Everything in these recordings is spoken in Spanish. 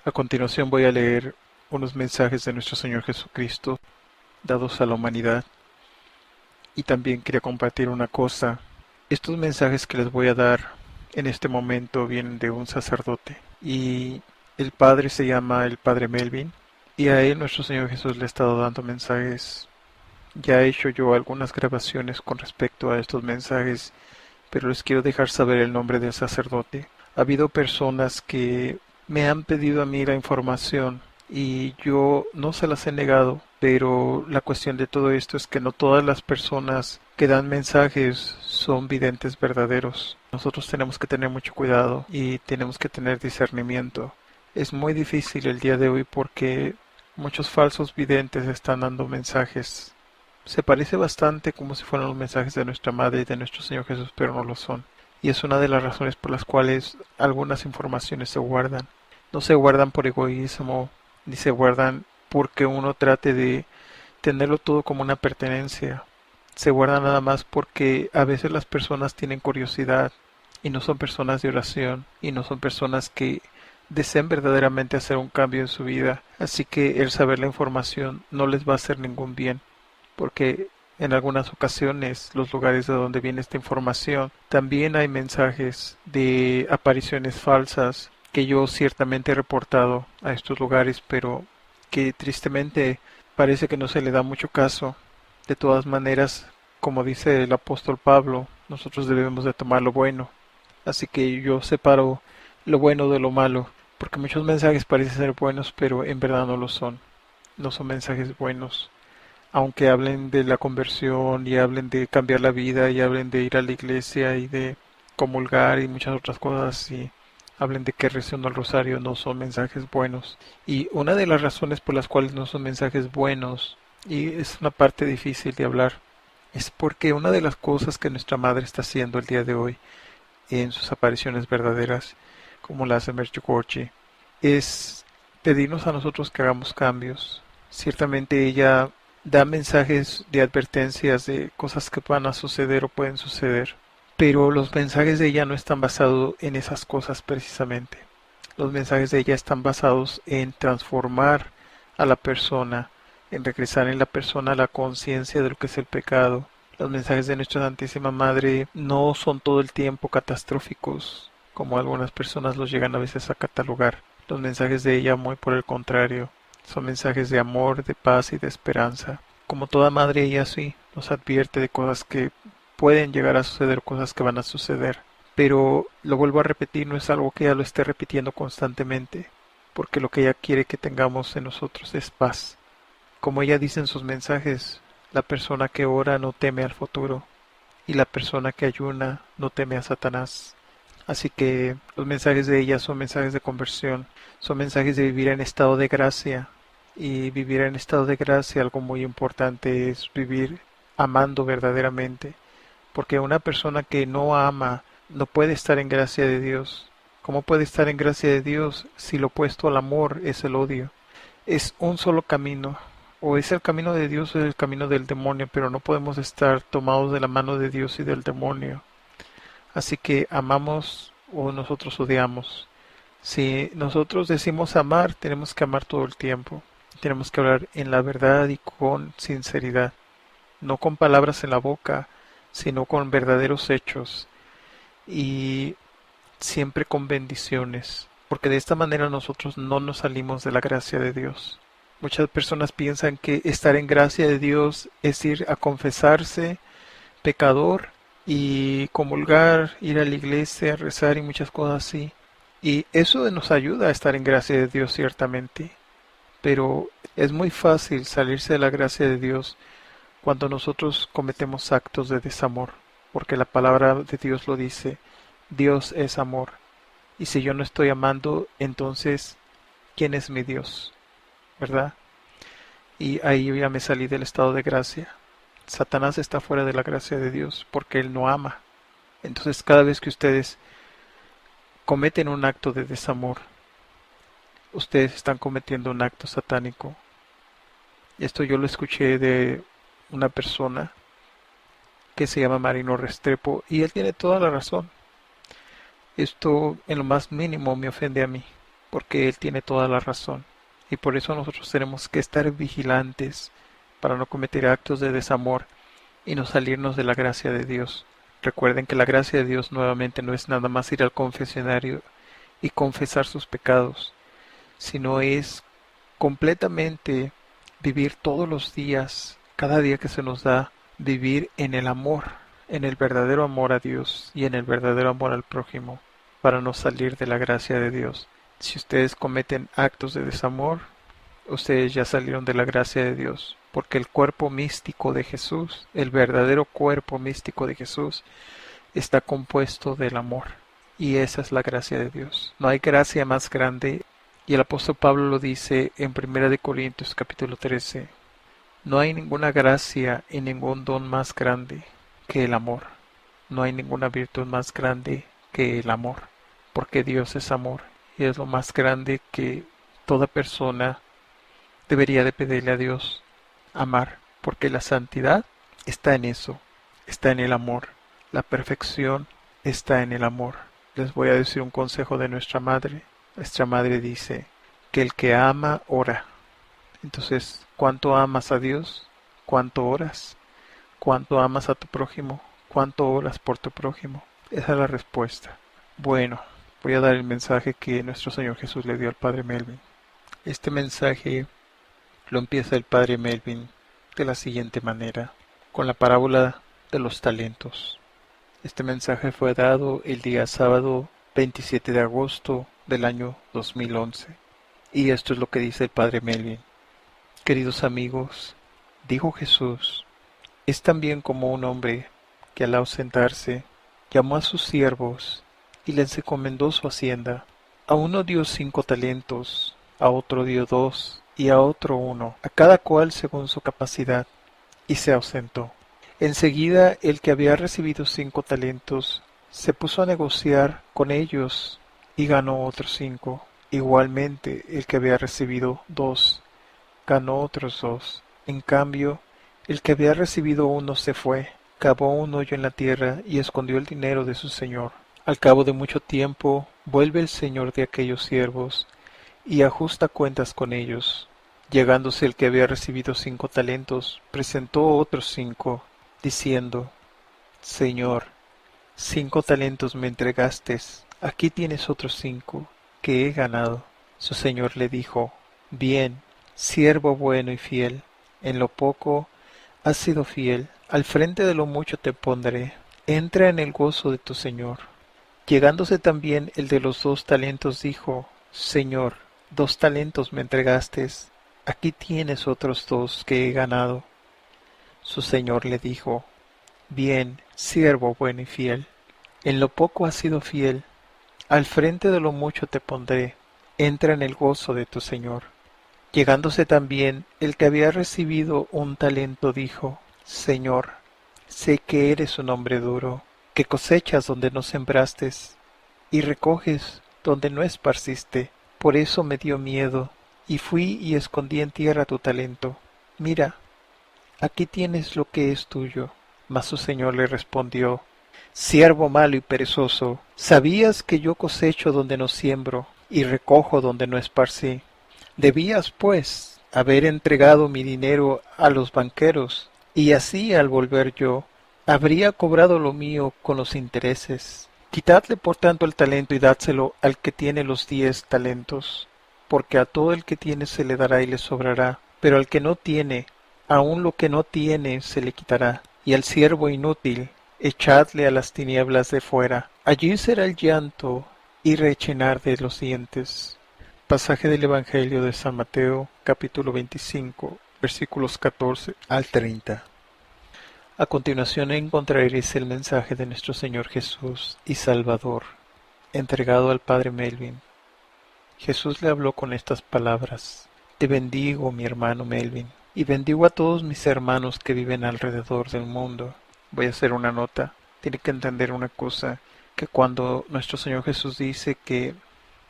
A continuación voy a leer unos mensajes de nuestro Señor Jesucristo dados a la humanidad y también quería compartir una cosa. Estos mensajes que les voy a dar en este momento vienen de un sacerdote y el padre se llama el padre Melvin y a él nuestro Señor Jesús le ha estado dando mensajes. Ya he hecho yo algunas grabaciones con respecto a estos mensajes, pero les quiero dejar saber el nombre del sacerdote. Ha habido personas que me han pedido a mí la información y yo no se las he negado, pero la cuestión de todo esto es que no todas las personas que dan mensajes son videntes verdaderos. Nosotros tenemos que tener mucho cuidado y tenemos que tener discernimiento. Es muy difícil el día de hoy porque muchos falsos videntes están dando mensajes. Se parece bastante como si fueran los mensajes de nuestra Madre y de nuestro Señor Jesús, pero no lo son. Y es una de las razones por las cuales algunas informaciones se guardan. No se guardan por egoísmo, ni se guardan porque uno trate de tenerlo todo como una pertenencia. Se guardan nada más porque a veces las personas tienen curiosidad y no son personas de oración y no son personas que deseen verdaderamente hacer un cambio en su vida. Así que el saber la información no les va a hacer ningún bien, porque en algunas ocasiones los lugares de donde viene esta información también hay mensajes de apariciones falsas que yo ciertamente he reportado a estos lugares, pero que tristemente parece que no se le da mucho caso. De todas maneras, como dice el apóstol Pablo, nosotros debemos de tomar lo bueno. Así que yo separo lo bueno de lo malo, porque muchos mensajes parecen ser buenos, pero en verdad no lo son. No son mensajes buenos. Aunque hablen de la conversión y hablen de cambiar la vida y hablen de ir a la iglesia y de comulgar y muchas otras cosas y hablen de que recen el rosario, no son mensajes buenos. Y una de las razones por las cuales no son mensajes buenos, y es una parte difícil de hablar, es porque una de las cosas que nuestra madre está haciendo el día de hoy en sus apariciones verdaderas, como la hace Medjugorje, es pedirnos a nosotros que hagamos cambios. Ciertamente ella da mensajes de advertencias de cosas que van a suceder o pueden suceder, pero los mensajes de ella no están basados en esas cosas precisamente. Los mensajes de ella están basados en transformar a la persona, en regresar en la persona a la conciencia de lo que es el pecado. Los mensajes de nuestra Santísima Madre no son todo el tiempo catastróficos, como algunas personas los llegan a veces a catalogar. Los mensajes de ella, muy por el contrario, son mensajes de amor, de paz y de esperanza. Como toda madre, ella sí nos advierte de cosas que pueden llegar a suceder, cosas que van a suceder. Pero lo vuelvo a repetir, no es algo que ella lo esté repitiendo constantemente, porque lo que ella quiere que tengamos en nosotros es paz. Como ella dice en sus mensajes, la persona que ora no teme al futuro, y la persona que ayuna no teme a Satanás. Así que los mensajes de ella son mensajes de conversión, son mensajes de vivir en estado de gracia. Y vivir en estado de gracia, algo muy importante es vivir amando verdaderamente. Porque una persona que no ama no puede estar en gracia de Dios. ¿Cómo puede estar en gracia de Dios si lo opuesto al amor es el odio? Es un solo camino. O es el camino de Dios o es el camino del demonio, pero no podemos estar tomados de la mano de Dios y del demonio. Así que amamos o nosotros odiamos. Si nosotros decimos amar, tenemos que amar todo el tiempo. Tenemos que hablar en la verdad y con sinceridad. No con palabras en la boca, sino con verdaderos hechos. Y siempre con bendiciones. Porque de esta manera nosotros no nos salimos de la gracia de Dios. Muchas personas piensan que estar en gracia de Dios es ir a confesarse pecador y comulgar, ir a la iglesia, rezar y muchas cosas así. Y eso nos ayuda a estar en gracia de Dios ciertamente. Pero es muy fácil salirse de la gracia de Dios cuando nosotros cometemos actos de desamor. Porque la palabra de Dios lo dice, Dios es amor. Y si yo no estoy amando, entonces, ¿quién es mi Dios? ¿Verdad? Y ahí yo ya me salí del estado de gracia. Satanás está fuera de la gracia de Dios porque él no ama. Entonces cada vez que ustedes cometen un acto de desamor, ustedes están cometiendo un acto satánico. Esto yo lo escuché de una persona que se llama Marino Restrepo y él tiene toda la razón. Esto en lo más mínimo me ofende a mí, porque Él tiene toda la razón. Y por eso nosotros tenemos que estar vigilantes para no cometer actos de desamor y no salirnos de la gracia de Dios. Recuerden que la gracia de Dios nuevamente no es nada más ir al confesionario y confesar sus pecados, sino es completamente vivir todos los días, cada día que se nos da, vivir en el amor, en el verdadero amor a Dios y en el verdadero amor al prójimo, para no salir de la gracia de Dios. Si ustedes cometen actos de desamor, ustedes ya salieron de la gracia de Dios, porque el cuerpo místico de Jesús, el verdadero cuerpo místico de Jesús, está compuesto del amor. Y esa es la gracia de Dios. No hay gracia más grande. Y el apóstol Pablo lo dice en 1 Corintios capítulo 13. No hay ninguna gracia y ningún don más grande que el amor. No hay ninguna virtud más grande que el amor. Porque Dios es amor. Y es lo más grande que toda persona debería de pedirle a Dios. Amar. Porque la santidad está en eso. Está en el amor. La perfección está en el amor. Les voy a decir un consejo de nuestra madre. Nuestra madre dice que el que ama, ora. Entonces, ¿cuánto amas a Dios? ¿Cuánto oras? ¿Cuánto amas a tu prójimo? ¿Cuánto oras por tu prójimo? Esa es la respuesta. Bueno, voy a dar el mensaje que nuestro Señor Jesús le dio al Padre Melvin. Este mensaje lo empieza el Padre Melvin de la siguiente manera, con la parábola de los talentos. Este mensaje fue dado el día sábado 27 de agosto del año 2011. Y esto es lo que dice el Padre Melvin. Queridos amigos, dijo Jesús, es también como un hombre que al ausentarse llamó a sus siervos y les encomendó su hacienda. A uno dio 5 talentos, a otro dio 2 y a otro 1, a cada cual según su capacidad, y se ausentó. Enseguida el que había recibido 5 talentos se puso a negociar con ellos y ganó otros 5. Igualmente el que había recibido 2 ganó otros 2. En cambio, el que había recibido 1 se fue, cavó un hoyo en la tierra y escondió el dinero de su señor. Al cabo de mucho tiempo, vuelve el señor de aquellos siervos y ajusta cuentas con ellos. Llegándose el que había recibido 5 talentos, presentó otros 5, diciendo, Señor, 5 talentos me entregaste, aquí tienes otros 5, que he ganado. Su señor le dijo, bien, siervo bueno y fiel, en lo poco has sido fiel, al frente de lo mucho te pondré, entra en el gozo de tu señor. Llegándose también el de los 2 talentos dijo, Señor, 2 talentos me entregaste, aquí tienes otros 2 que he ganado. Su señor le dijo, bien, siervo bueno y fiel, en lo poco has sido fiel, al frente de lo mucho te pondré, entra en el gozo de tu señor. Llegándose también el que había recibido 1 talento dijo, Señor, sé que eres un hombre duro, que cosechas donde no sembraste y recoges donde no esparciste. Por eso me dio miedo, y fui y escondí en tierra tu talento. Mira, aquí tienes lo que es tuyo. Mas su señor le respondió, siervo malo y perezoso, ¿sabías que yo cosecho donde no siembro, y recojo donde no esparcí? Debías, pues, haber entregado mi dinero a los banqueros, y así al volver yo, habría cobrado lo mío con los intereses. Quitadle por tanto el talento y dádselo al que tiene los 10 talentos, porque a todo el que tiene se le dará y le sobrará, pero al que no tiene, aun lo que no tiene se le quitará. Y al siervo inútil, echadle a las tinieblas de fuera. Allí será el llanto y rechinar de los dientes. Pasaje del Evangelio de San Mateo, capítulo 25, versículos 14 al 30. A continuación encontraréis el mensaje de nuestro Señor Jesús y Salvador, entregado al Padre Melvin. Jesús le habló con estas palabras: Te bendigo, mi hermano Melvin, y bendigo a todos mis hermanos que viven alrededor del mundo. Voy a hacer una nota. Tiene que entender una cosa, que cuando nuestro Señor Jesús dice que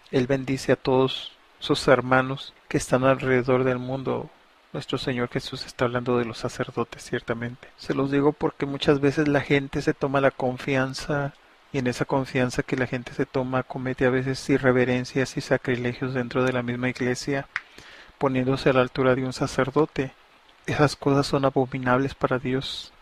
Él bendice a todos sus hermanos que están alrededor del mundo, nuestro Señor Jesús está hablando de los sacerdotes, ciertamente. Se los digo porque muchas veces la gente se toma la confianza y en esa confianza que la gente se toma comete a veces irreverencias y sacrilegios dentro de la misma iglesia, poniéndose a la altura de un sacerdote. Esas cosas son abominables para Dios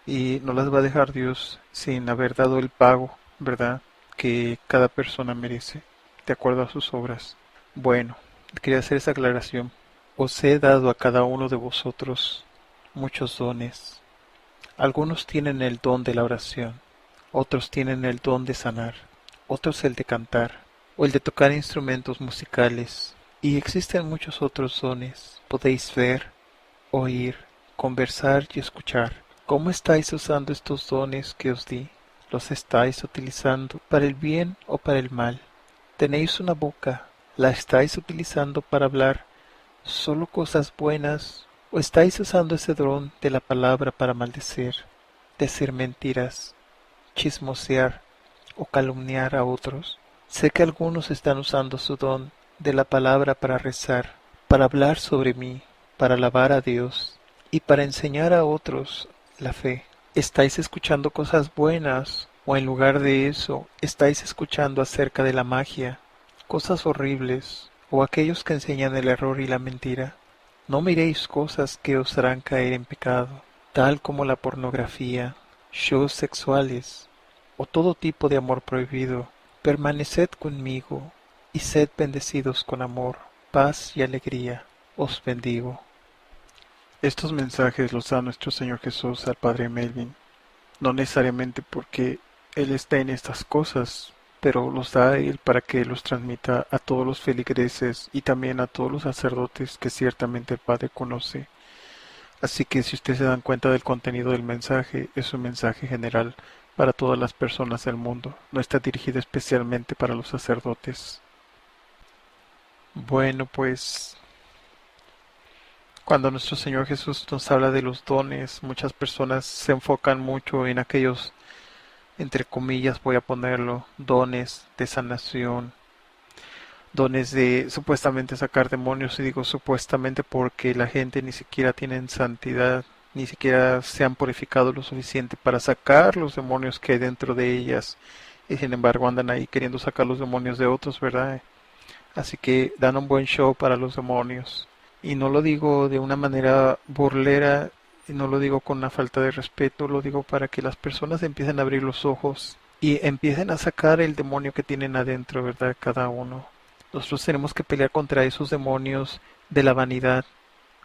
y no las va a dejar Dios sin haber dado el pago, ¿verdad?, que cada persona merece, de acuerdo a sus obras. Bueno, quería hacer esa aclaración. Os he dado a cada uno de vosotros muchos dones. Algunos tienen el don de la oración, otros tienen el don de sanar, otros el de cantar, o el de tocar instrumentos musicales, y existen muchos otros dones. Podéis ver, oír, conversar y escuchar. ¿Cómo estáis usando estos dones que os di? ¿Los estáis utilizando para el bien o para el mal? Tenéis una boca, ¿la estáis utilizando para hablar solo cosas buenas o estáis usando ese don de la palabra para maldecir, decir mentiras, chismosear o calumniar a otros? Sé que algunos están usando su don de la palabra para rezar, para hablar sobre mí, para alabar a Dios y para enseñar a otros la fe. ¿Estáis escuchando cosas buenas o en lugar de eso estáis escuchando acerca de la magia, cosas horribles o aquellos que enseñan el error y la mentira? No miréis cosas que os harán caer en pecado, tal como la pornografía, shows sexuales o todo tipo de amor prohibido. Permaneced conmigo y sed bendecidos con amor, paz y alegría. Os bendigo. Estos mensajes los da nuestro Señor Jesús al Padre Melvin, no necesariamente porque Él está en estas cosas, pero los da a Él para que los transmita a todos los feligreses y también a todos los sacerdotes que ciertamente el Padre conoce. Así que si ustedes se dan cuenta del contenido del mensaje, es un mensaje general para todas las personas del mundo, no está dirigido especialmente para los sacerdotes. Bueno, pues cuando nuestro Señor Jesús nos habla de los dones, muchas personas se enfocan mucho en aquellos, entre comillas voy a ponerlo, dones de sanación, dones de supuestamente sacar demonios, y digo supuestamente porque la gente ni siquiera tiene santidad, ni siquiera se han purificado lo suficiente para sacar los demonios que hay dentro de ellas, y sin embargo andan ahí queriendo sacar los demonios de otros, ¿verdad? Así que dan un buen show para los demonios. Y no lo digo de una manera burlera, y no lo digo con una falta de respeto, lo digo para que las personas empiecen a abrir los ojos y empiecen a sacar el demonio que tienen adentro, ¿verdad? Cada uno. Nosotros tenemos que pelear contra esos demonios de la vanidad,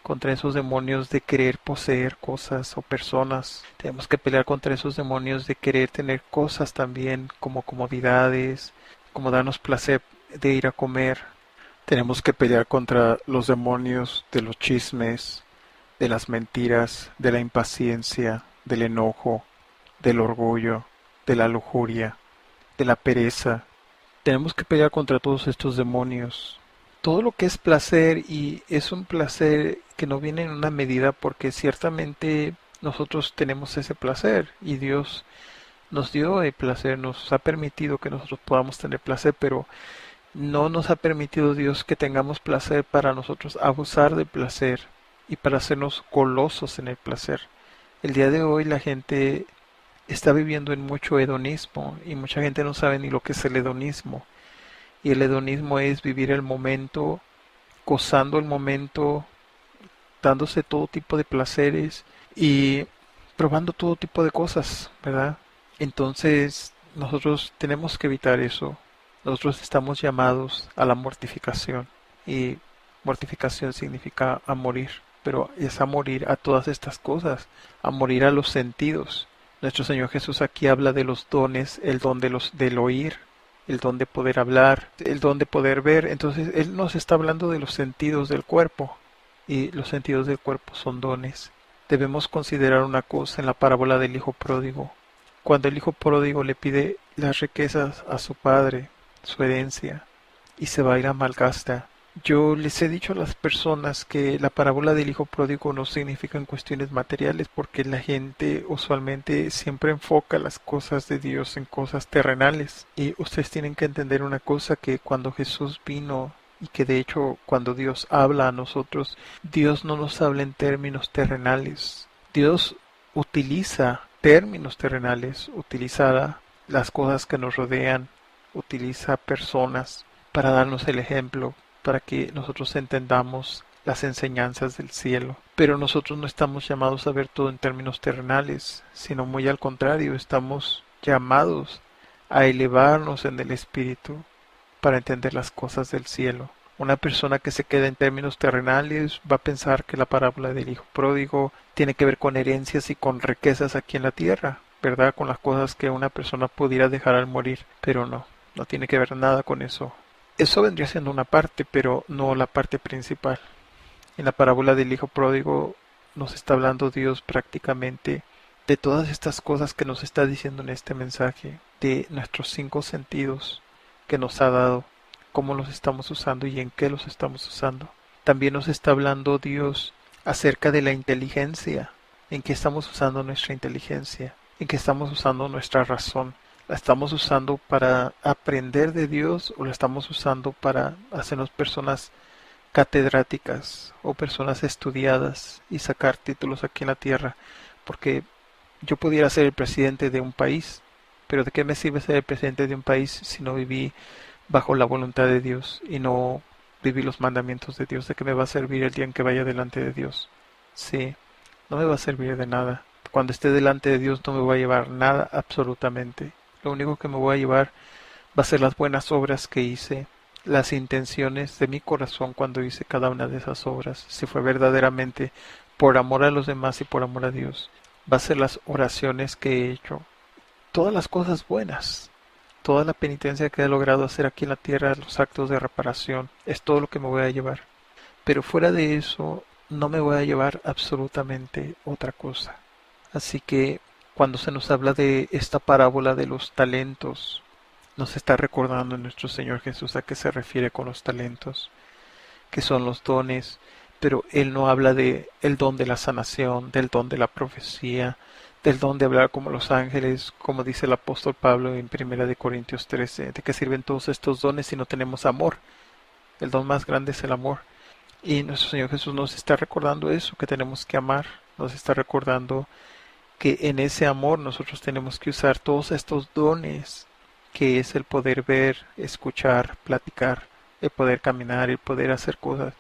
contra esos demonios de querer poseer cosas o personas. Tenemos que pelear contra esos demonios de querer tener cosas también como comodidades, como darnos placer de ir a comer. Tenemos que pelear contra los demonios de los chismes, de las mentiras, de la impaciencia, del enojo, del orgullo, de la lujuria, de la pereza. Tenemos que pelear contra todos estos demonios. Todo lo que es placer, y es un placer que no viene en una medida, porque ciertamente nosotros tenemos ese placer y Dios nos dio el placer, nos ha permitido que nosotros podamos tener placer, pero no nos ha permitido Dios que tengamos placer para nosotros abusar del placer y para hacernos golosos en el placer. El día de hoy la gente está viviendo en mucho hedonismo y mucha gente no sabe ni lo que es el hedonismo. Y el hedonismo es vivir el momento, gozando el momento, dándose todo tipo de placeres y probando todo tipo de cosas, ¿verdad? Entonces nosotros tenemos que evitar eso. Nosotros estamos llamados a la mortificación, y mortificación significa a morir, pero es a morir a todas estas cosas, a morir a los sentidos. Nuestro Señor Jesús aquí habla de los dones, el don del oír, el don de poder hablar, el don de poder ver. Entonces Él nos está hablando de los sentidos del cuerpo, y los sentidos del cuerpo son dones. Debemos considerar una cosa en la parábola del hijo pródigo. Cuando el hijo pródigo le pide las riquezas a su padre, su herencia, y se va a ir a malgasta. Yo les he dicho a las personas que la parábola del hijo pródigo no significa en cuestiones materiales, porque la gente usualmente siempre enfoca las cosas de Dios en cosas terrenales. Y ustedes tienen que entender una cosa, que cuando Jesús vino, y que de hecho cuando Dios habla a nosotros, Dios no nos habla en términos terrenales. Dios utiliza términos terrenales, utiliza las cosas que nos rodean, utiliza personas para darnos el ejemplo, para que nosotros entendamos las enseñanzas del cielo. Pero nosotros no estamos llamados a ver todo en términos terrenales, sino muy al contrario, estamos llamados a elevarnos en el espíritu para entender las cosas del cielo. Una persona que se queda en términos terrenales va a pensar que la parábola del hijo pródigo tiene que ver con herencias y con riquezas aquí en la tierra, ¿verdad? Con las cosas que una persona pudiera dejar al morir, pero no tiene que ver nada con eso. Eso vendría siendo una parte, pero no la parte principal. En la parábola del hijo pródigo nos está hablando Dios prácticamente de todas estas cosas que nos está diciendo en este mensaje, de nuestros 5 sentidos que nos ha dado, cómo los estamos usando y en qué los estamos usando. También nos está hablando Dios acerca de la inteligencia, en qué estamos usando nuestra inteligencia, en qué estamos usando nuestra razón. ¿La estamos usando para aprender de Dios o la estamos usando para hacernos personas catedráticas o personas estudiadas y sacar títulos aquí en la tierra? Porque yo pudiera ser el presidente de un país, pero ¿de qué me sirve ser el presidente de un país si no viví bajo la voluntad de Dios y no viví los mandamientos de Dios? ¿De qué me va a servir el día en que vaya delante de Dios? Sí, no me va a servir de nada. Cuando esté delante de Dios no me voy a llevar nada absolutamente. Lo único que me voy a llevar va a ser las buenas obras que hice, las intenciones de mi corazón cuando hice cada una de esas obras, si fue verdaderamente por amor a los demás y por amor a Dios. Va a ser las oraciones que he hecho, todas las cosas buenas, toda la penitencia que he logrado hacer aquí en la tierra, los actos de reparación, es todo lo que me voy a llevar. Pero fuera de eso, no me voy a llevar absolutamente otra cosa. Así que cuando se nos habla de esta parábola de los talentos, nos está recordando nuestro Señor Jesús a qué se refiere con los talentos, que son los dones, pero Él no habla de el don de la sanación, del don de la profecía, del don de hablar como los ángeles, como dice el apóstol Pablo en 1 Corintios 13, de qué sirven todos estos dones si no tenemos amor. El don más grande es el amor. Y nuestro Señor Jesús nos está recordando eso, que tenemos que amar, nos está recordando que en ese amor nosotros tenemos que usar todos estos dones, que es el poder ver, escuchar, platicar, el poder caminar, el poder hacer cosas,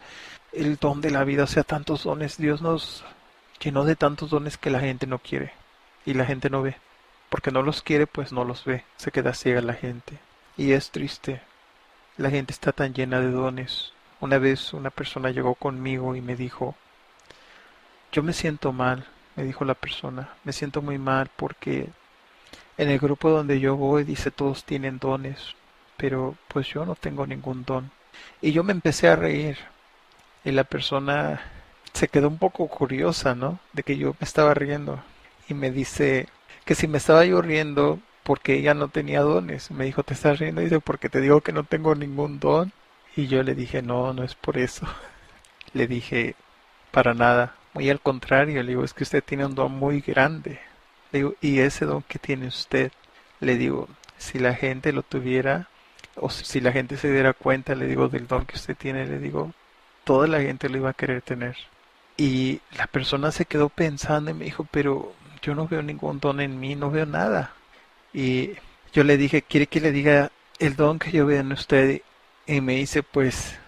el don de la vida, o sea, tantos dones. Dios nos llenó de tantos dones que la gente no quiere y la gente no ve, porque no los quiere, pues no los ve, se queda ciega la gente y es triste. La gente está tan llena de dones. Una vez una persona llegó conmigo y me dijo, yo me siento mal, me dijo la persona, me siento muy mal porque en el grupo donde yo voy dice todos tienen dones, pero pues yo no tengo ningún don. Y yo me empecé a reír y la persona se quedó un poco curiosa, ¿no? De que yo me estaba riendo y me dice que si me estaba yo riendo porque ella no tenía dones. Me dijo, ¿te estás riendo? Dice, porque te digo que no tengo ningún don. Y yo le dije, no, no es por eso. Le dije, para nada. Muy al contrario, le digo, es que usted tiene un don muy grande. Le digo, y ese don que tiene usted, le digo, si la gente lo tuviera, o si la gente se diera cuenta, le digo, del don que usted tiene, le digo, toda la gente lo iba a querer tener. Y la persona se quedó pensando y me dijo, pero yo no veo ningún don en mí, no veo nada. Y yo le dije, ¿quiere que le diga el don que yo veo en usted? Y me dice, pues,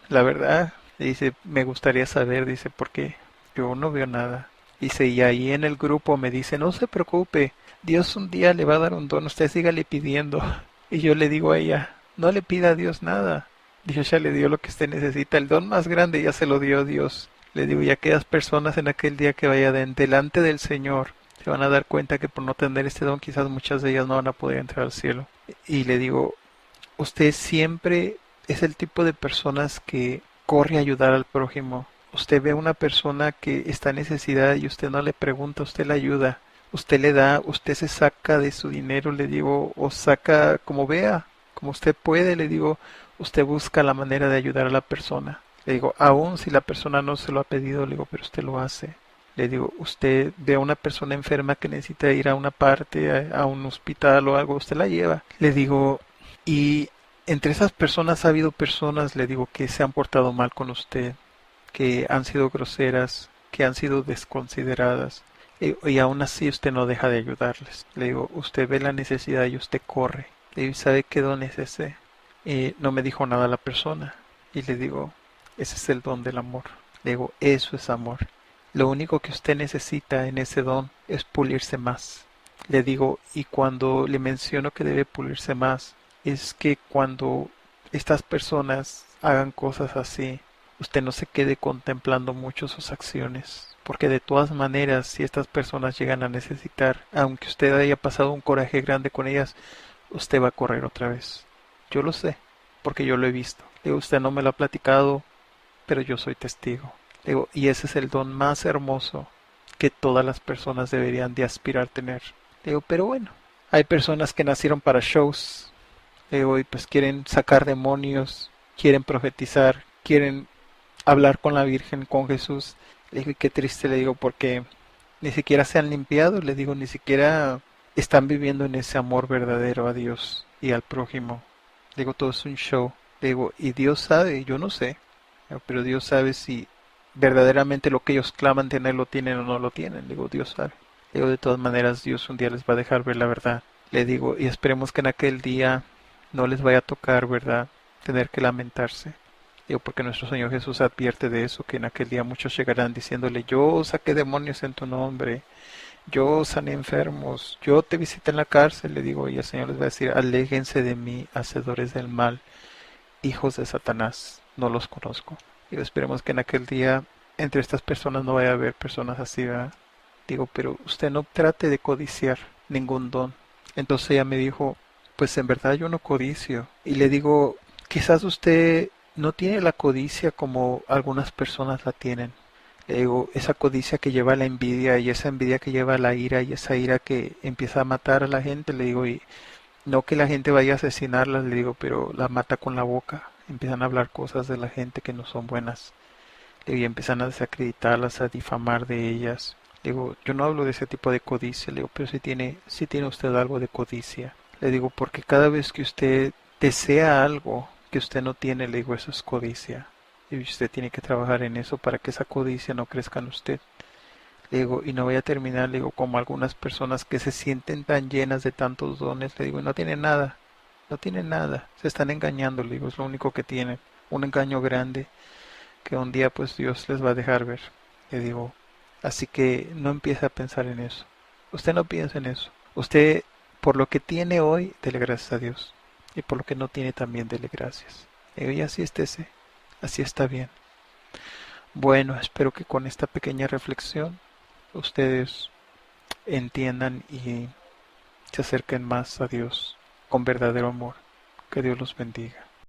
la verdad, dice, me gustaría saber, dice, porque yo no veo nada. Dice, y ahí en el grupo me dice, no se preocupe, Dios un día le va a dar un don, usted sígale pidiendo. Y yo le digo a ella, no le pida a Dios nada. Dios ya le dio lo que usted necesita, el don más grande ya se lo dio Dios. Le digo, y aquellas personas en aquel día que vayan delante del Señor, se van a dar cuenta que por no tener este don, quizás muchas de ellas no van a poder entrar al cielo. Y le digo, usted siempre es el tipo de personas que corre a ayudar al prójimo. Usted ve a una persona que está en necesidad y usted no le pregunta, usted la ayuda. Usted le da, usted se saca de su dinero, le digo, o saca como vea, como usted puede, le digo, usted busca la manera de ayudar a la persona. Le digo, aún si la persona no se lo ha pedido, le digo, pero usted lo hace. Le digo, usted ve a una persona enferma que necesita ir a una parte, a un hospital o algo, usted la lleva. Le digo, y entre esas personas ha habido personas, le digo, que se han portado mal con usted, que han sido groseras, que han sido desconsideradas. Y aún así usted no deja de ayudarles. Le digo, usted ve la necesidad y usted corre. Le digo, ¿sabe qué don es ese? No me dijo nada la persona. Y le digo, ese es el don del amor. Le digo, eso es amor. Lo único que usted necesita en ese don es pulirse más. Le digo, y cuando le menciono que debe pulirse más, es que cuando estas personas hagan cosas así, usted no se quede contemplando mucho sus acciones, porque de todas maneras, si estas personas llegan a necesitar, aunque usted haya pasado un coraje grande con ellas, usted va a correr otra vez. Yo lo sé, porque yo lo he visto. Digo, usted no me lo ha platicado, pero yo soy testigo. Digo, y ese es el don más hermoso que todas las personas deberían de aspirar tener. Digo, pero bueno, hay personas que nacieron para shows, digo, y pues quieren sacar demonios, quieren profetizar, quieren hablar con la Virgen, con Jesús. Le digo, y qué triste, le digo, porque ni siquiera se han limpiado, le digo, ni siquiera están viviendo en ese amor verdadero a Dios y al prójimo. Le digo, todo es un show. Le digo, y Dios sabe, yo no sé, pero Dios sabe si verdaderamente lo que ellos claman tener lo tienen o no lo tienen. Le digo, Dios sabe. Le digo, de todas maneras, Dios un día les va a dejar ver la verdad. Le digo, y esperemos que en aquel día no les vaya a tocar, ¿verdad?, tener que lamentarse. Digo, porque nuestro Señor Jesús advierte de eso, que en aquel día muchos llegarán diciéndole, yo saqué demonios en tu nombre, yo sané enfermos, yo te visité en la cárcel, le digo, y el Señor les va a decir, aléjense de mí, hacedores del mal, hijos de Satanás, no los conozco. Digo, esperemos que en aquel día entre estas personas no vaya a haber personas así, ¿verdad? Digo, pero usted no trate de codiciar ningún don. Entonces ella me dijo, pues en verdad yo no codicio. Y le digo, quizás usted no tiene la codicia como algunas personas la tienen. Le digo, esa codicia que lleva a la envidia y esa envidia que lleva a la ira y esa ira que empieza a matar a la gente, le digo, y no que la gente vaya a asesinarla, le digo, pero la mata con la boca. Empiezan a hablar cosas de la gente que no son buenas. Le digo, y empiezan a desacreditarlas, a difamar de ellas. Le digo, yo no hablo de ese tipo de codicia, le digo, pero sí tiene usted algo de codicia. Le digo, porque cada vez que usted desea algo que usted no tiene, le digo, eso es codicia. Y usted tiene que trabajar en eso para que esa codicia no crezca en usted. Le digo, y no voy a terminar, le digo, como algunas personas que se sienten tan llenas de tantos dones, le digo, y no tienen nada, no tienen nada, se están engañando, le digo, es lo único que tienen, un engaño grande que un día pues Dios les va a dejar ver. Le digo, así que no empiece a pensar en eso. Usted no piensa en eso. Usted, por lo que tiene hoy, dele gracias a Dios. Y por lo que no tiene también, dele gracias. Le digo, y así estése, así está bien. Bueno, espero que con esta pequeña reflexión ustedes entiendan y se acerquen más a Dios con verdadero amor. Que Dios los bendiga.